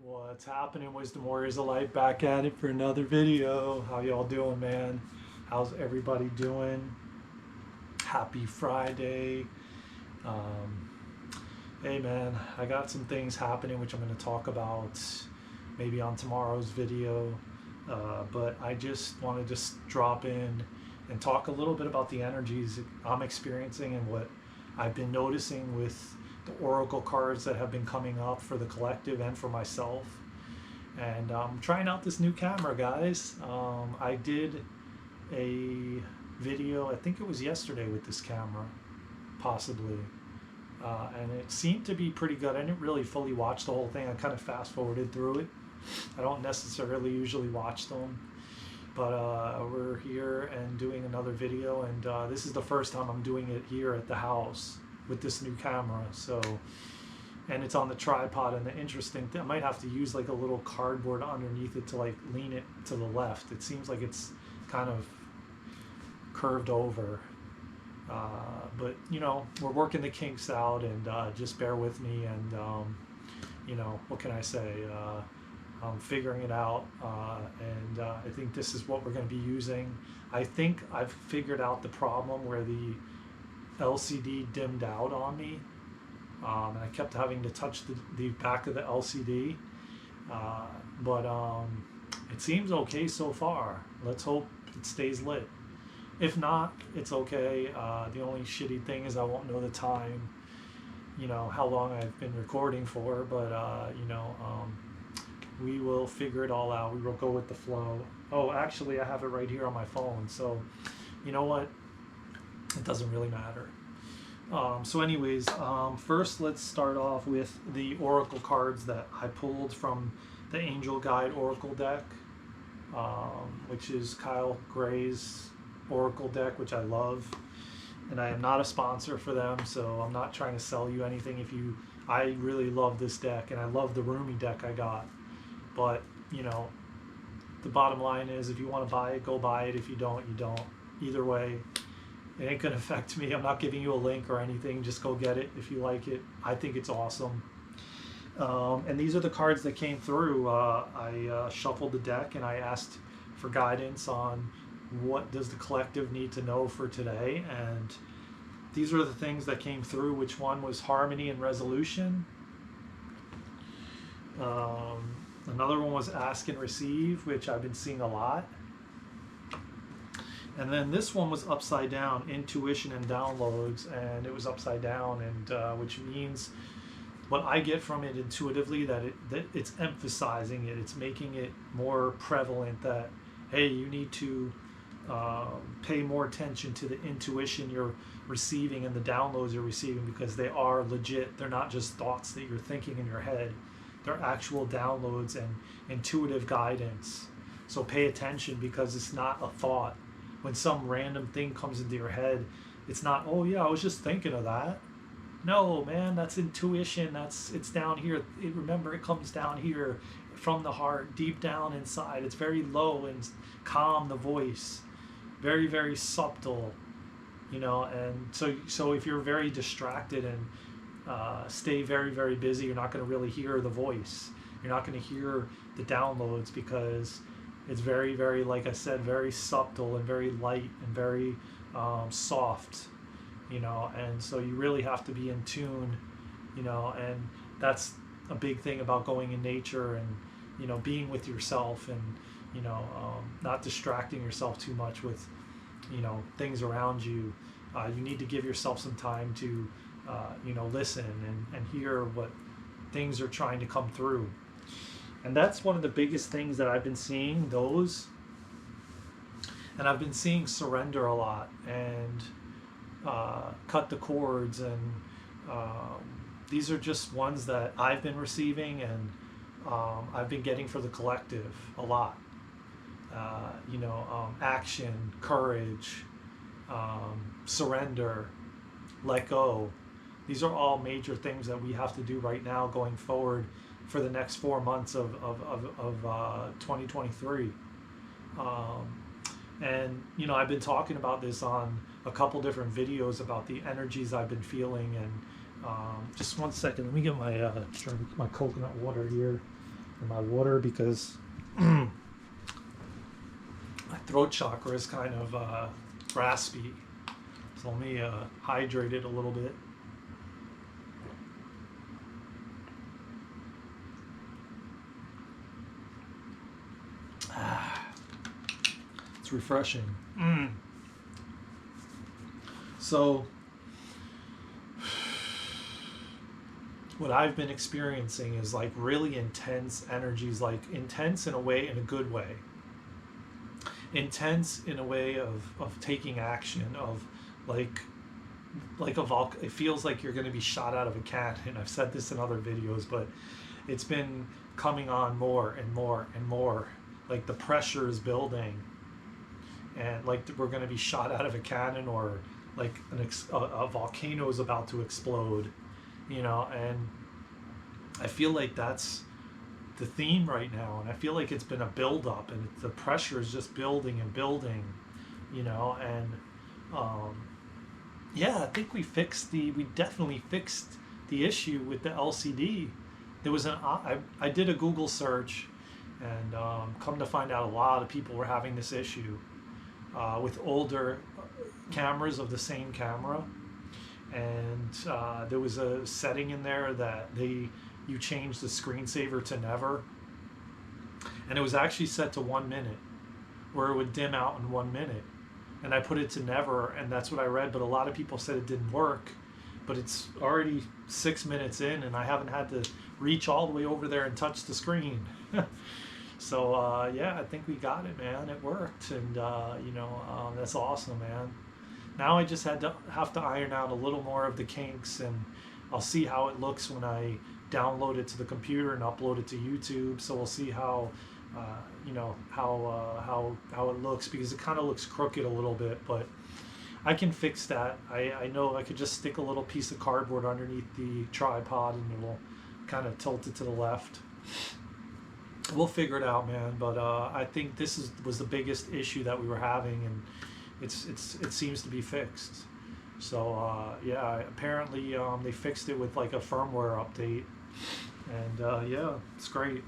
What's happening, Wisdom Warriors of Light? Back at it for another video. How y'all doing, man? How's everybody doing? Happy Friday. Um, hey, man, I got some things happening which I'm going to talk about maybe on tomorrow's video. But I just want to just drop in and talk a little bit about the energies I'm experiencing and what I've been noticing with the oracle cards that have been coming up for the collective and for myself. And I'm trying out this new camera, guys. I did a video, I think it was yesterday, with this camera, possibly. And it seemed to be pretty good. I didn't really fully watch the whole thing. I kind of fast forwarded through it. I don't necessarily usually watch them. But we're here and doing another video, and this is the first time I'm doing it here at the house with this new camera. So, and it's on the tripod, and the interesting thing, I might have to use like a little cardboard underneath it to like lean it to the left. It seems like it's kind of curved over, but you know, we're working the kinks out, and just bear with me, and you know, what can I say, I'm figuring it out, and I think this is what we're going to be using. I think I've figured out the problem where the LCD dimmed out on me, and I kept having to touch the back of the LCD, but it seems okay so far. Let's hope it stays lit. If not, it's okay. The only shitty thing is I won't know the time, you know, how long I've been recording for, but you know, we will figure it all out. We will go with the flow. Oh, actually, I have it right here on my phone, so you know what? It doesn't really matter. So anyways, first let's start off with the oracle cards that I pulled from the Angel Guide Oracle deck, which is Kyle Gray's Oracle deck, which I love. And I am not a sponsor for them, so I'm not trying to sell you anything. I really love this deck, and I love the Rumi deck I got. But, you know, the bottom line is, if you want to buy it, go buy it. If you don't, you don't. Either way, it ain't going to affect me. I'm not giving you a link or anything. Just go get it if you like it. I think it's awesome. And these are the cards that came through. I shuffled the deck, and I asked for guidance on what does the collective need to know for today. And these are the things that came through. Which one was harmony and resolution? Another one was ask and receive, which I've been seeing a lot. And then this one was upside down, intuition and downloads, and it was upside down, and which means what I get from it intuitively, that it's emphasizing it, it's making it more prevalent that, hey, you need to pay more attention to the intuition you're receiving and the downloads you're receiving, because they are legit. They're not just thoughts that you're thinking in your head. They're actual downloads and intuitive guidance. So pay attention, because it's not a thought. When some random thing comes into your head, it's not, oh yeah, I was just thinking of that. No, man, that's intuition. It's down here. Remember, it comes down here from the heart, deep down inside. It's very low and calm, the voice. Very, very subtle, you know. And so if you're very distracted and stay very, very busy, you're not going to really hear the voice. You're not going to hear the downloads, because it's very, very, like I said, very subtle and very light and very soft, you know. And so you really have to be in tune, you know. And that's a big thing about going in nature and, you know, being with yourself, and, you know, not distracting yourself too much with, you know, things around you. You need to give yourself some time to you know, listen and hear what things are trying to come through. And that's one of the biggest things that I've been seeing, those. And I've been seeing surrender a lot, and cut the cords, and these are just ones that I've been receiving, and I've been getting for the collective a lot. You know, action, courage, surrender, let go. These are all major things that we have to do right now going forward for the next 4 months of 2023. And, you know, I've been talking about this on a couple different videos about the energies I've been feeling. And just one second, let me get my coconut water here. for my water because my throat chakra is kind of raspy. So let me hydrate it a little bit. It's refreshing. So what I've been experiencing is like really intense energies, like intense in a way, in a good way. Intense in a way of taking action, of like it feels like you're going to be shot out of a cannon. I've said this in other videos, but it's been coming on more and more and more. Like the pressure is building, and like we're going to be shot out of a cannon, or like a volcano is about to explode, you know. And I feel like that's the theme right now, and I feel like it's been a build up, and the pressure is just building and building, you know. And yeah, I think we definitely fixed the issue with the LCD. There was I did a Google search, and come to find out a lot of people were having this issue with older cameras of the same camera. And there was a setting in there that you change the screensaver to never, and it was actually set to 1 minute, where it would dim out in 1 minute. And I put it to never, and that's what I read. But a lot of people said it didn't work. But it's already 6 minutes in, and I haven't had to reach all the way over there and touch the screen. So yeah, I think we got it, man. It worked, and that's awesome, man. Now I just have to iron out a little more of the kinks, and I'll see how it looks when I download it to the computer and upload it to YouTube. So we'll see how how it looks, because it kind of looks crooked a little bit, but I can fix that. I know I could just stick a little piece of cardboard underneath the tripod, and it'll kind of tilt it to the left. We'll figure it out, man. But I think this was the biggest issue that we were having, and it seems to be fixed. So yeah, apparently they fixed it with like a firmware update, and yeah, it's great.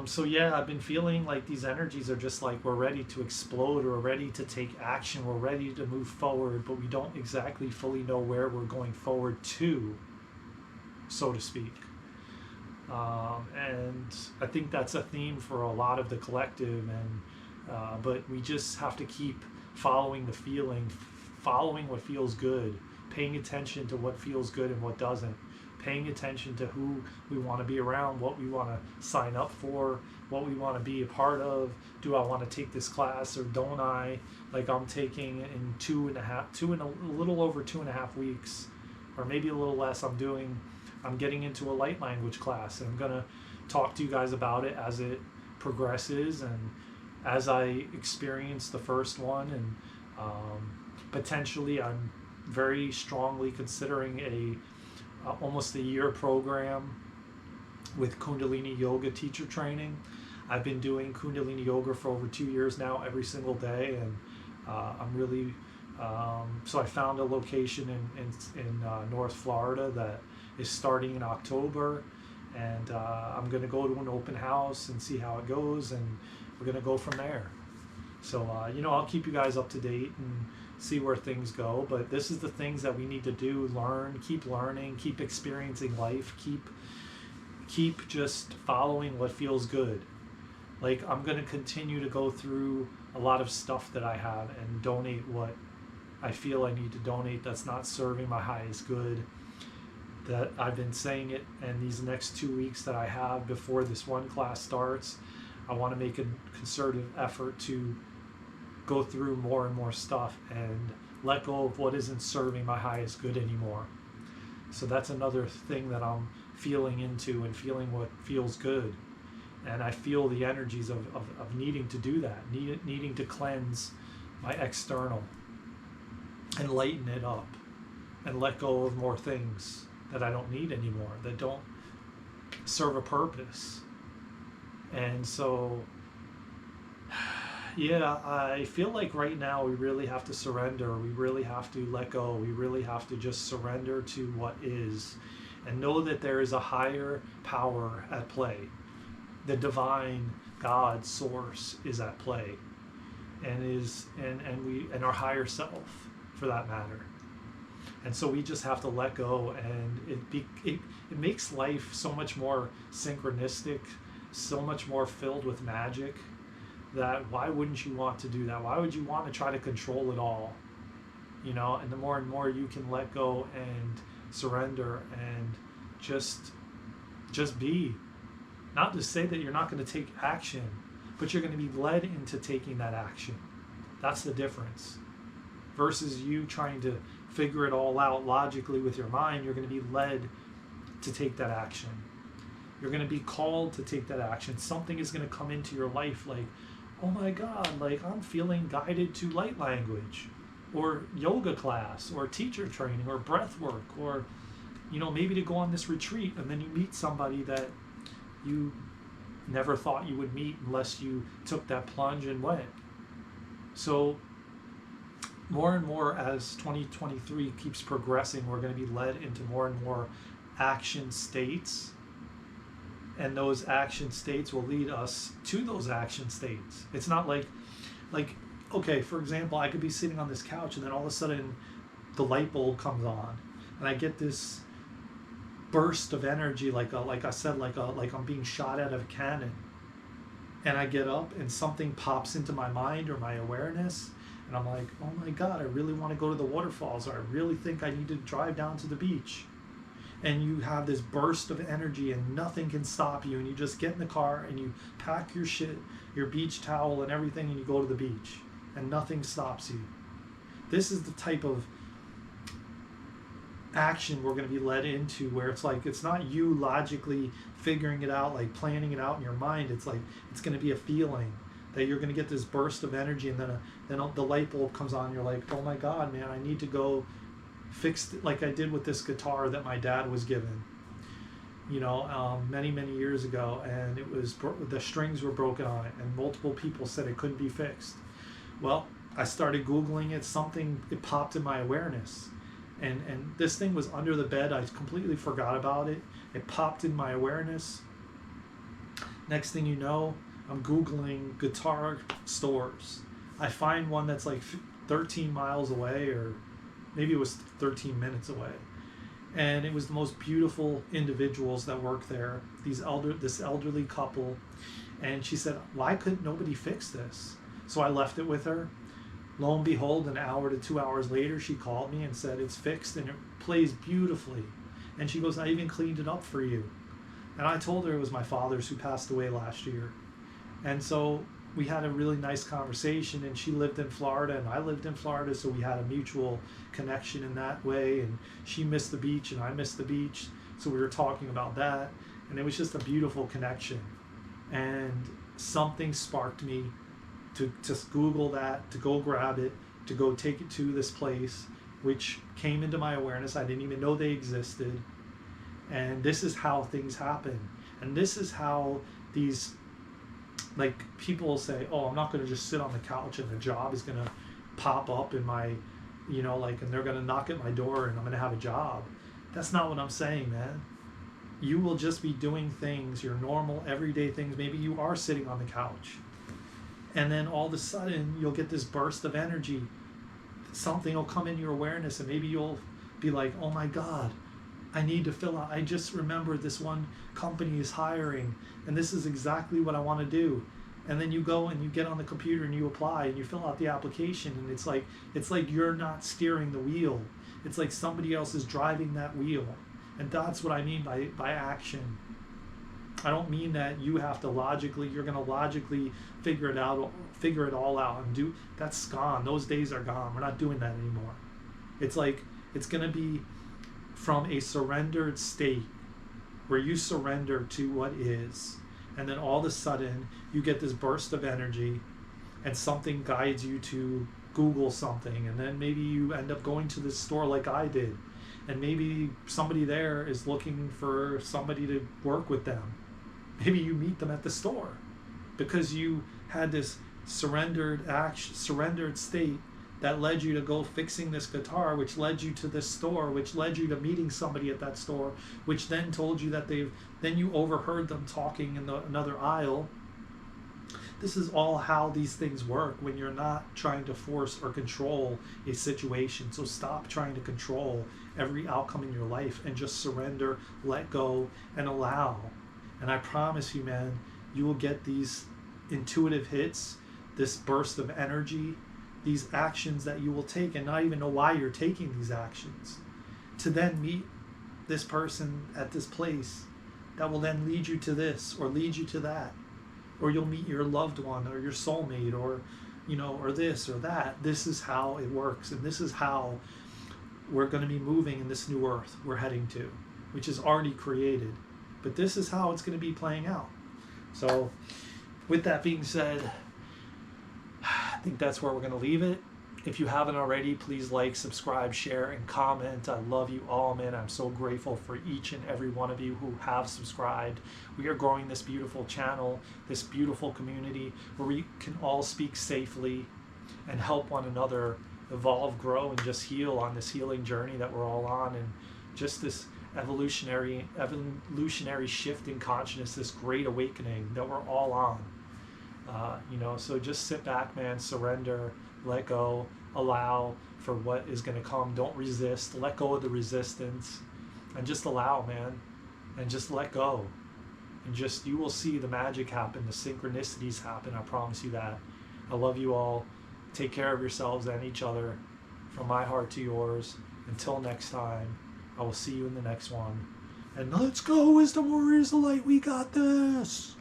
So yeah, I've been feeling like these energies are just like we're ready to explode, or ready to take action, we're ready to move forward, but we don't exactly fully know where we're going forward to, so to speak. And I think that's a theme for a lot of the collective, and but we just have to keep following the feeling, following what feels good, paying attention to what feels good and what doesn't, paying attention to who we want to be around, what we want to sign up for, what we want to be a part of. Do I want to take this class or don't I? Like I'm taking in a little over 2.5 weeks, or maybe a little less. I'm getting into a light language class, and I'm gonna talk to you guys about it as it progresses, and as I experience the first one, and potentially I'm very strongly considering almost a year program with Kundalini Yoga teacher training. I've been doing Kundalini Yoga for over 2 years now, every single day, and I'm really so I found a location in North Florida that is starting in October, and I'm going to go to an open house and see how it goes, and we're going to go from there. So I'll keep you guys up to date and see where things go. But this is the things that we need to do: keep learning, keep experiencing life, keep just following what feels good. Like I'm going to continue to go through a lot of stuff that I have and donate what I feel I need to donate that's not serving my highest good. That I've been saying it, and these next 2 weeks that I have before this one class starts, I want to make a concerted effort to go through more and more stuff and let go of what isn't serving my highest good anymore. So that's another thing that I'm feeling into, and feeling what feels good. And I feel the energies of needing to do that, needing to cleanse my external and lighten it up, and let go of more things that I don't need anymore, that don't serve a purpose. And so yeah, I feel like right now we really have to surrender. We really have to let go. We really have to just surrender to what is, and know that there is a higher power at play. the divine God source is at play, and our higher self, for that matter. And so we just have to let go, and it makes life so much more synchronistic, so much more filled with magic, that why wouldn't you want to do that? Why would you want to try to control it all? You know, and the more and more you can let go and surrender and just be. Not to say that you're not going to take action, but you're going to be led into taking that action. That's the difference. Versus you trying to figure it all out logically with your mind, you're going to be led to take that action. You're going to be called to take that action. Something is going to come into your life like, oh my God, like I'm feeling guided to light language, or yoga class, or teacher training, or breath work, or, you know, maybe to go on this retreat, and then you meet somebody that you never thought you would meet unless you took that plunge and went. So more and more as 2023 keeps progressing, we're going to be led into more and more action states, and those action states will lead us to those action states. It's not like okay, for example, I could be sitting on this couch and then all of a sudden the light bulb comes on and I get this burst of energy, like I'm being shot out of a cannon, and I get up and something pops into my mind or my awareness, and I'm like, oh my God, I really want to go to the waterfalls, or I really think I need to drive down to the beach. And you have this burst of energy and nothing can stop you, and you just get in the car and you pack your shit, your beach towel and everything, and you go to the beach and nothing stops you. This is the type of action we're going to be led into, where it's like, it's not you logically figuring it out, like planning it out in your mind. It's like, it's going to be a feeling that you're going to get this burst of energy, and then the light bulb comes on. You're like, oh my God, man, I need to go fix it, like I did with this guitar that my dad was given, you know, many years ago, and it was the strings were broken on it, and multiple people said it couldn't be fixed. Well, I started Googling it. It popped in my awareness, and this thing was under the bed. I completely forgot about it. It popped in my awareness. Next thing you know, I'm Googling guitar stores. I find one that's like 13 miles away, or maybe it was 13 minutes away. And it was the most beautiful individuals that work there, this elderly couple. And she said, why couldn't nobody fix this? So I left it with her. Lo and behold, an hour to 2 hours later, she called me and said, it's fixed and it plays beautifully. And she goes, I even cleaned it up for you. And I told her it was my father's, who passed away last year. And so we had a really nice conversation, and she lived in Florida and I lived in Florida, so we had a mutual connection in that way. And she missed the beach and I missed the beach, so we were talking about that, and it was just a beautiful connection. And something sparked me to Google that, to go grab it, to go take it to this place, which came into my awareness. I didn't even know they existed. And this is how things happen. And this is how these, like, people say, oh, I'm not going to just sit on the couch and a job is going to pop up in my, you know, like, and they're going to knock at my door and I'm going to have a job. That's not what I'm saying, man. You will just be doing things, your normal everyday things. Maybe you are sitting on the couch, and then all of a sudden you'll get this burst of energy. Something will come in your awareness, and maybe you'll be like, oh my God, I need to fill out, I just remembered this one company is hiring and this is exactly what I want to do. And then you go and you get on the computer and you apply and you fill out the application, and it's like you're not steering the wheel. It's like somebody else is driving that wheel. And that's what I mean by action. I don't mean that you have to you're going to logically figure it all out and do. That's gone. Those days are gone. We're not doing that anymore. It's like, it's going to be from a surrendered state where you surrender to what is, and then all of a sudden you get this burst of energy and something guides you to Google something, and then maybe you end up going to this store like I did, and maybe somebody there is looking for somebody to work with them. Maybe you meet them at the store because you had this surrendered state that led you to go fixing this guitar, which led you to this store, which led you to meeting somebody at that store, which then told you that then you overheard them talking in another aisle. This is all how these things work when you're not trying to force or control a situation. So stop trying to control every outcome in your life and just surrender, let go, and allow. And I promise you, man, you will get these intuitive hits, this burst of energy, these actions that you will take and not even know why you're taking these actions, to then meet this person at this place that will then lead you to this or lead you to that. Or you'll meet your loved one or your soulmate or, or this or that. This is how it works. And this is how we're going to be moving in this new earth we're heading to, which is already created. But this is how it's going to be playing out. So with that being said, I think that's where we're going to leave it. If you haven't already, please like, subscribe, share, and comment. I love you all, man. I'm so grateful for each and every one of you who have subscribed. We are growing this beautiful channel, this beautiful community where we can all speak safely and help one another evolve, grow, and just heal on this healing journey that we're all on, and just this evolutionary shift in consciousness, this great awakening that we're all on. So just sit back, man, surrender, let go, allow for what is going to come. Don't resist. Let go of the resistance and just allow, man, and just let go. And just, you will see the magic happen, the synchronicities happen. I promise you that. I love you all. Take care of yourselves and each other. From my heart to yours. Until next time, I will see you in the next one. And let's go, Wisdom Warriors of Light. We got this.